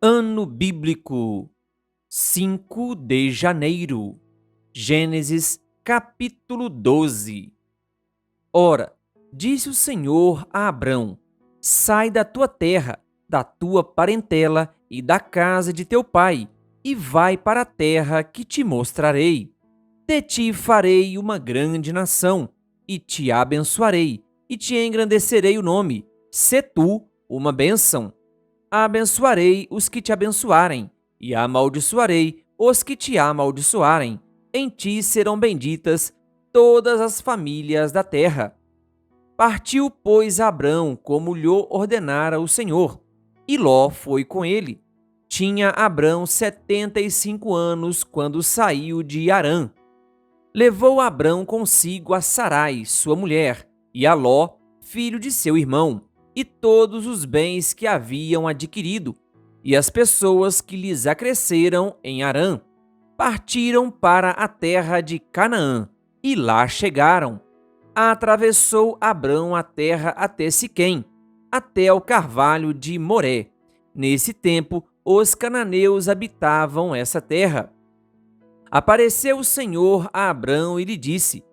Ano bíblico 5 de janeiro. Gênesis capítulo 12. Ora, disse o Senhor a Abrão: Sai da tua terra, da tua parentela e da casa de teu pai, e vai para a terra que te mostrarei. De ti farei uma grande nação, e te abençoarei, e te engrandecerei o nome. Sê tu uma bênção. Abençoarei os que te abençoarem, e amaldiçoarei os que te amaldiçoarem. Em ti serão benditas todas as famílias da terra. Partiu, pois, Abrão como lhe ordenara o Senhor, e Ló foi com ele. Tinha Abrão 75 anos quando saiu de Harã. Levou Abrão consigo a Sarai, sua mulher, e a Ló, filho de seu irmão, e todos os bens que haviam adquirido, e as pessoas que lhes acresceram em Harã. Partiram para a terra de Canaã, e lá chegaram. Atravessou Abrão a terra até Siquém, até o carvalho de Moré. Nesse tempo, os cananeus habitavam essa terra. Apareceu o Senhor a Abrão e lhe disse: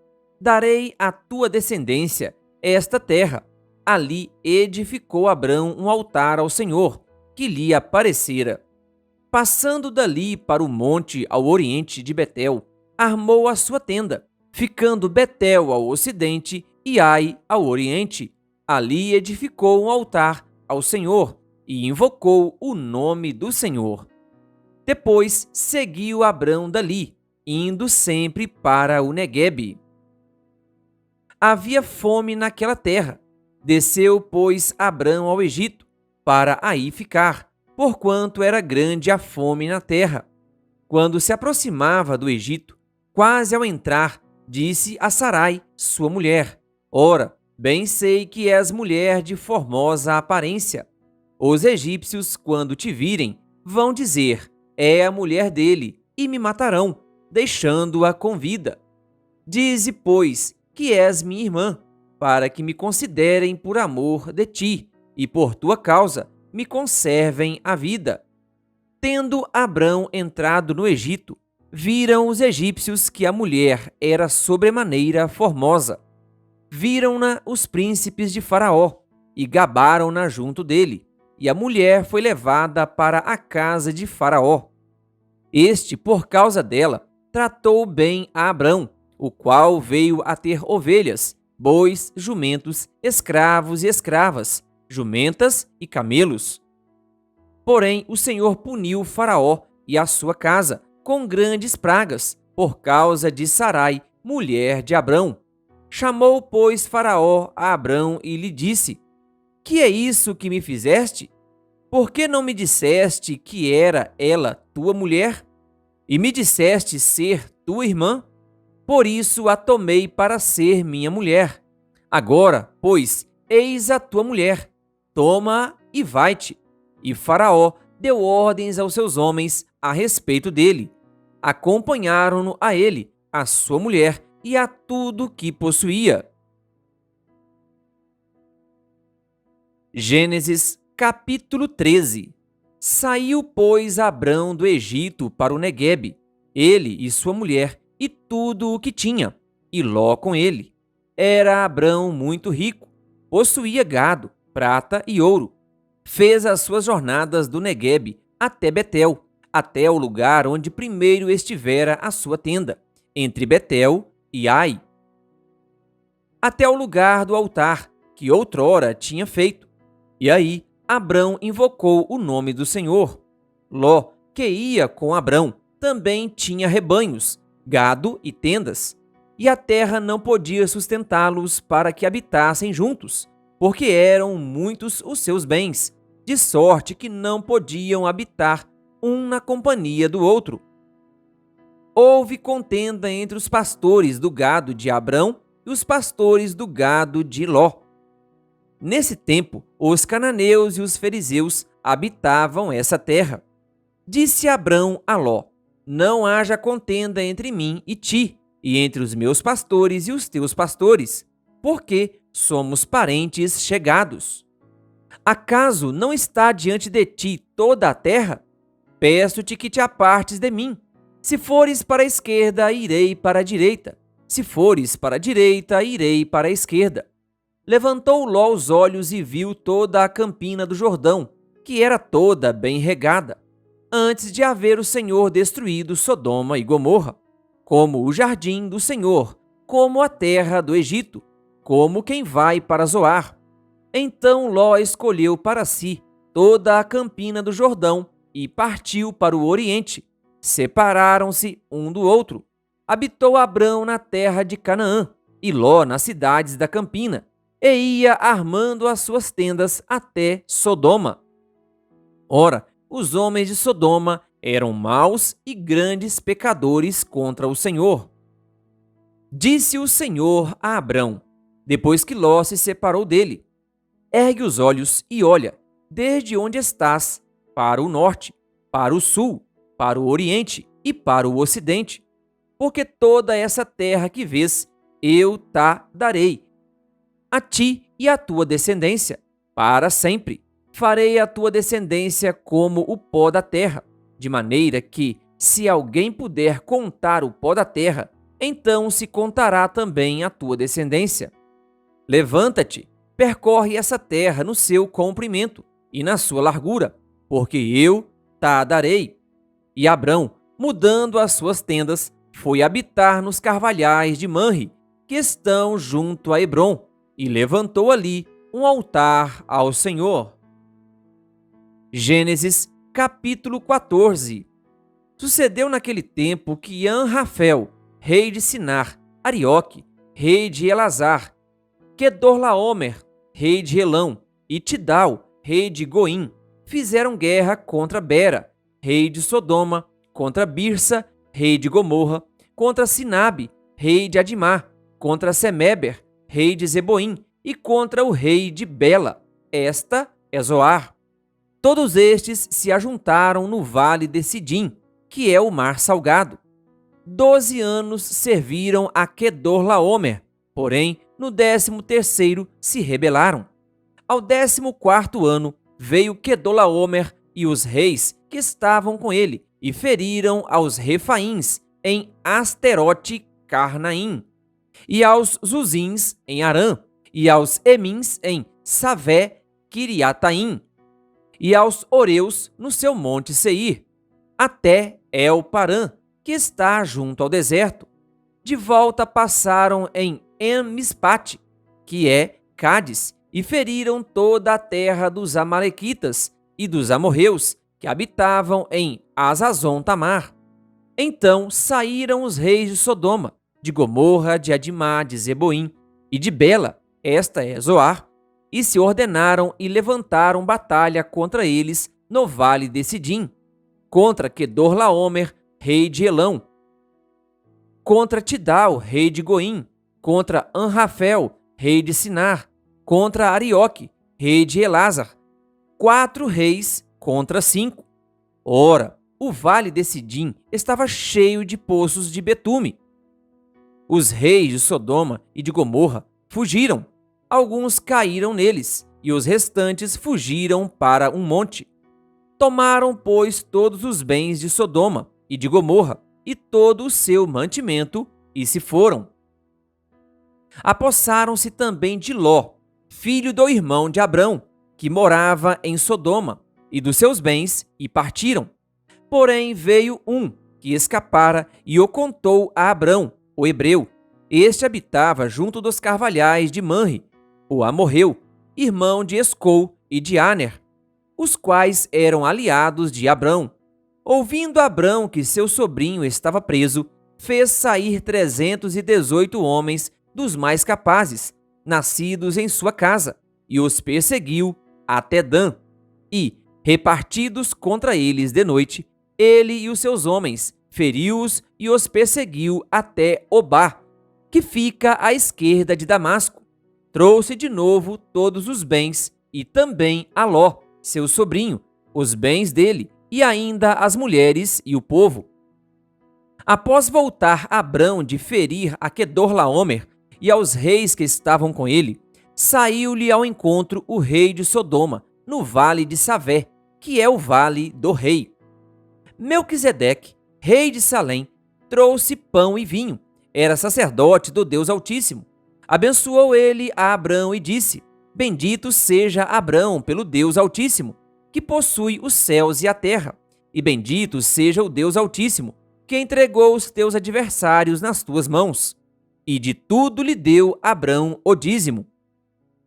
Darei à tua descendência esta terra. Ali edificou Abrão um altar ao Senhor, que lhe aparecera. Passando dali para o monte ao oriente de Betel, armou a sua tenda, ficando Betel ao ocidente e Ai ao oriente. Ali edificou um altar ao Senhor e invocou o nome do Senhor. Depois seguiu Abrão dali, indo sempre para o Neguebe. Havia fome naquela terra. Desceu, pois, Abrão ao Egito, para aí ficar, porquanto era grande a fome na terra. Quando se aproximava do Egito, quase ao entrar, disse a Sarai, sua mulher: Ora, bem sei que és mulher de formosa aparência. Os egípcios, quando te virem, vão dizer: É a mulher dele, e me matarão, deixando-a com vida. Dize, pois, que és minha irmã, para que me considerem por amor de ti, e por tua causa me conservem a vida. Tendo Abrão entrado no Egito, viram os egípcios que a mulher era sobremaneira formosa. Viram-na os príncipes de Faraó, e gabaram-na junto dele, e a mulher foi levada para a casa de Faraó. Este, por causa dela, tratou bem a Abrão, o qual veio a ter ovelhas, bois, jumentos, escravos e escravas, jumentas e camelos. Porém, o Senhor puniu Faraó e a sua casa com grandes pragas, por causa de Sarai, mulher de Abrão. Chamou, pois, Faraó a Abrão e lhe disse: Que é isso que me fizeste? Por que não me disseste que era ela tua mulher? E me disseste ser tua irmã? Por isso a tomei para ser minha mulher. Agora, pois, eis a tua mulher. Toma-a e vai-te. E Faraó deu ordens aos seus homens a respeito dele. Acompanharam-no a ele, a sua mulher e a tudo que possuía. Gênesis capítulo 13. Saiu, pois, Abrão do Egito para o Neguebe, ele e sua mulher, e tudo o que tinha, e Ló com ele. Era Abrão muito rico, possuía gado, prata e ouro. Fez as suas jornadas do Neguebe até Betel, até o lugar onde primeiro estivera a sua tenda, entre Betel e Ai, até o lugar do altar que outrora tinha feito. E aí Abrão invocou o nome do Senhor. Ló, que ia com Abrão, também tinha rebanhos, gado e tendas, e a terra não podia sustentá-los para que habitassem juntos, porque eram muitos os seus bens, de sorte que não podiam habitar um na companhia do outro. Houve contenda entre os pastores do gado de Abrão e os pastores do gado de Ló. Nesse tempo, os cananeus e os fariseus habitavam essa terra. Disse Abrão a Ló: Não haja contenda entre mim e ti, e entre os meus pastores e os teus pastores, porque somos parentes chegados. Acaso não está diante de ti toda a terra? Peço-te que te apartes de mim. Se fores para a esquerda, irei para a direita. Se fores para a direita, irei para a esquerda. Levantou Ló os olhos e viu toda a campina do Jordão, que era toda bem regada, antes de haver o Senhor destruído Sodoma e Gomorra, como o jardim do Senhor, como a terra do Egito, como quem vai para Zoar. Então Ló escolheu para si toda a campina do Jordão e partiu para o oriente. Separaram-se um do outro. Habitou Abrão na terra de Canaã e Ló nas cidades da campina, e ia armando as suas tendas até Sodoma. Ora, os homens de Sodoma eram maus e grandes pecadores contra o Senhor. Disse o Senhor a Abrão, depois que Ló se separou dele: ergue os olhos e olha, desde onde estás, para o norte, para o sul, para o oriente e para o ocidente, porque toda essa terra que vês, eu ta darei a ti e à tua descendência, para sempre. Farei a tua descendência como o pó da terra, de maneira que, se alguém puder contar o pó da terra, então se contará também a tua descendência. Levanta-te, percorre essa terra no seu comprimento e na sua largura, porque eu ta darei. E Abrão, mudando as suas tendas, foi habitar nos carvalhais de Manre, que estão junto a Hebrom, e levantou ali um altar ao Senhor. Gênesis capítulo 14. Sucedeu naquele tempo que Anrafel, rei de Sinar, Arioque, rei de Elazar, Quedorlaomer, rei de Elão, e Tidal, rei de Goim, fizeram guerra contra Bera, rei de Sodoma, contra Birsa, rei de Gomorra, contra Sinabe, rei de Adimá, contra Semeber, rei de Zeboim, e contra o rei de Bela, esta é Zoar. Todos estes se ajuntaram no vale de Sidim, que é o mar salgado. 12 anos serviram a Quedorlaomer, porém, no 13º se rebelaram. Ao 14º ano, veio Quedorlaomer e os reis que estavam com ele, e feriram aos Refaíns em Asterote Carnaim, e aos Zuzins em Arã, e aos Emins em Savé Quiriataim, e aos Oreus no seu monte Seir, até El-Parã, que está junto ao deserto. De volta passaram em En-Mispate, que é Cádiz, e feriram toda a terra dos Amalequitas e dos amorreus, que habitavam em Azazon-Tamar. Então saíram os reis de Sodoma, de Gomorra, de Adimá, de Zeboim e de Bela, esta é Zoar, e se ordenaram e levantaram batalha contra eles no vale de Sidim, contra Quedorlaomer, rei de Elão, contra Tidal, rei de Goim, contra Anrafel, rei de Sinar, contra Arioque, rei de Elazar, 4 reis contra 5. Ora, o vale de Sidim estava cheio de poços de betume. Os reis de Sodoma e de Gomorra fugiram. Alguns caíram neles, e os restantes fugiram para um monte. Tomaram, pois, todos os bens de Sodoma e de Gomorra, e todo o seu mantimento, e se foram. Apossaram-se também de Ló, filho do irmão de Abrão, que morava em Sodoma, e dos seus bens, e partiram. Porém veio um, que escapara, e o contou a Abrão, o hebreu. Este habitava junto dos carvalhais de Manre, o amorreu, irmão de Escol e de Aner, os quais eram aliados de Abrão. Ouvindo Abrão que seu sobrinho estava preso, fez sair 318 homens dos mais capazes, nascidos em sua casa, e os perseguiu até Dan. E, repartidos contra eles de noite, ele e os seus homens, feriu-os e os perseguiu até Obá, que fica à esquerda de Damasco. Trouxe de novo todos os bens, e também a Ló, seu sobrinho, os bens dele, e ainda as mulheres e o povo. Após voltar Abrão de ferir a Quedorlaomer e aos reis que estavam com ele, saiu-lhe ao encontro o rei de Sodoma, no vale de Savé, que é o vale do rei. Melquisedeque, rei de Salém, trouxe pão e vinho. Era sacerdote do Deus Altíssimo. Abençoou ele a Abrão e disse: Bendito seja Abrão pelo Deus Altíssimo, que possui os céus e a terra. E bendito seja o Deus Altíssimo, que entregou os teus adversários nas tuas mãos. E de tudo lhe deu Abrão o dízimo.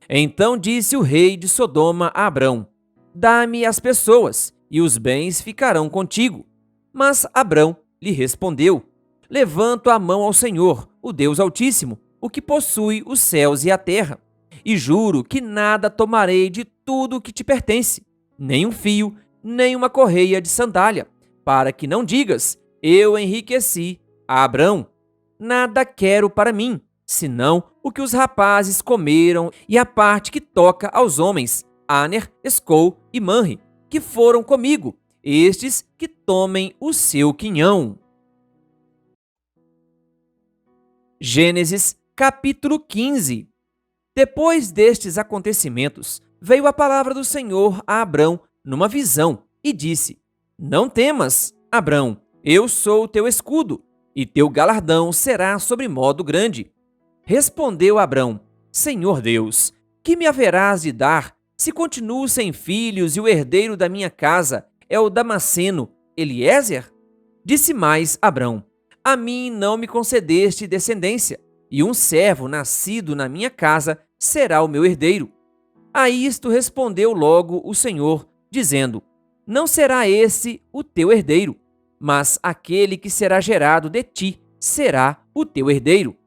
Então disse o rei de Sodoma a Abrão: Dá-me as pessoas, e os bens ficarão contigo. Mas Abrão lhe respondeu: Levanto a mão ao Senhor, o Deus Altíssimo, o que possui os céus e a terra, e juro que nada tomarei de tudo o que te pertence, nem um fio, nem uma correia de sandália, para que não digas: eu enriqueci a Abrão. Nada quero para mim, senão o que os rapazes comeram e a parte que toca aos homens, Aner, Escol e Manre, que foram comigo, estes que tomem o seu quinhão. Gênesis capítulo 15. Depois destes acontecimentos, veio a palavra do Senhor a Abrão numa visão e disse: Não temas, Abrão, eu sou o teu escudo, e teu galardão será sobremodo grande. Respondeu Abrão: Senhor Deus, que me haverás de dar, se continuo sem filhos e o herdeiro da minha casa é o Damasceno Eliezer? Disse mais Abrão: A mim não me concedeste descendência, e um servo nascido na minha casa será o meu herdeiro. A isto respondeu logo o Senhor, dizendo: Não será esse o teu herdeiro, mas aquele que será gerado de ti será o teu herdeiro.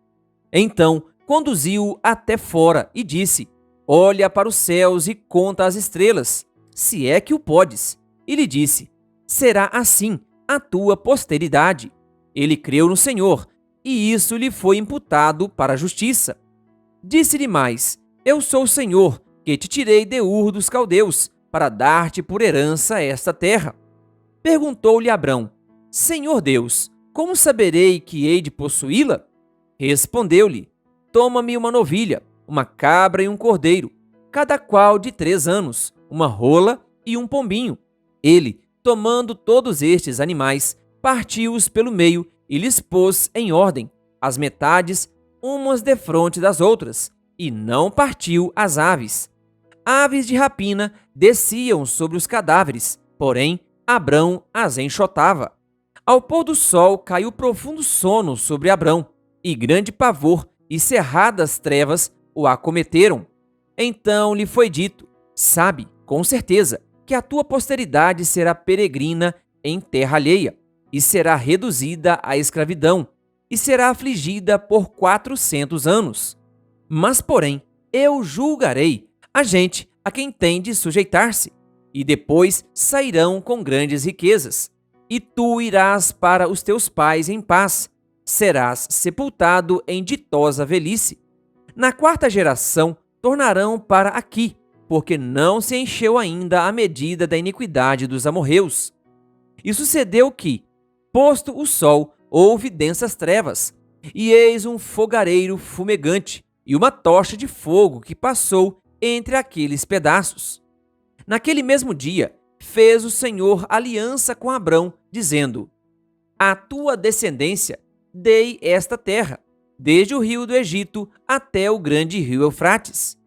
Então conduziu-o até fora e disse: Olha para os céus e conta as estrelas, se é que o podes. E lhe disse: Será assim a tua posteridade. Ele creu no Senhor, e isso lhe foi imputado para a justiça. Disse-lhe mais: Eu sou o Senhor, que te tirei de Ur dos Caldeus, para dar-te por herança esta terra. Perguntou-lhe Abrão: Senhor Deus, como saberei que hei de possuí-la? Respondeu-lhe: Toma-me uma novilha, uma cabra e um cordeiro, cada qual de 3 anos, uma rola e um pombinho. Ele, tomando todos estes animais, partiu-os pelo meio e lhes pôs em ordem, as metades, umas defronte das outras, e não partiu as aves. Aves de rapina desciam sobre os cadáveres, porém Abrão as enxotava. Ao pôr do sol caiu profundo sono sobre Abrão, e grande pavor e cerradas trevas o acometeram. Então lhe foi dito: Sabe, com certeza, que a tua posteridade será peregrina em terra alheia, e será reduzida à escravidão, e será afligida por 400 anos. Mas, porém, eu julgarei a gente a quem tem de sujeitar-se, e depois sairão com grandes riquezas. E tu irás para os teus pais em paz, serás sepultado em ditosa velhice. Na 4ª geração tornarão para aqui, porque não se encheu ainda a medida da iniquidade dos amorreus. E sucedeu que, posto o sol, houve densas trevas, e eis um fogareiro fumegante, e uma tocha de fogo que passou entre aqueles pedaços. Naquele mesmo dia, fez o Senhor aliança com Abrão, dizendo: À tua descendência dei esta terra, desde o rio do Egito até o grande rio Eufrates.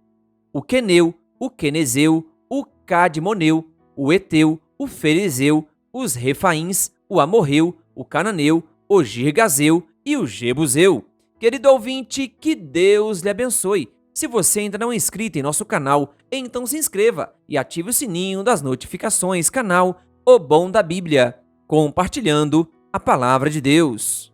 O queneu, o quenezeu, o cadmoneu, o eteu, o ferezeu, os refaíns, o amorreu, o cananeu, o girgazeu e o jebuseu. Querido ouvinte, que Deus lhe abençoe. Se você ainda não é inscrito em nosso canal, então se inscreva e ative o sininho das notificações. Canal O Bom da Bíblia, compartilhando a Palavra de Deus.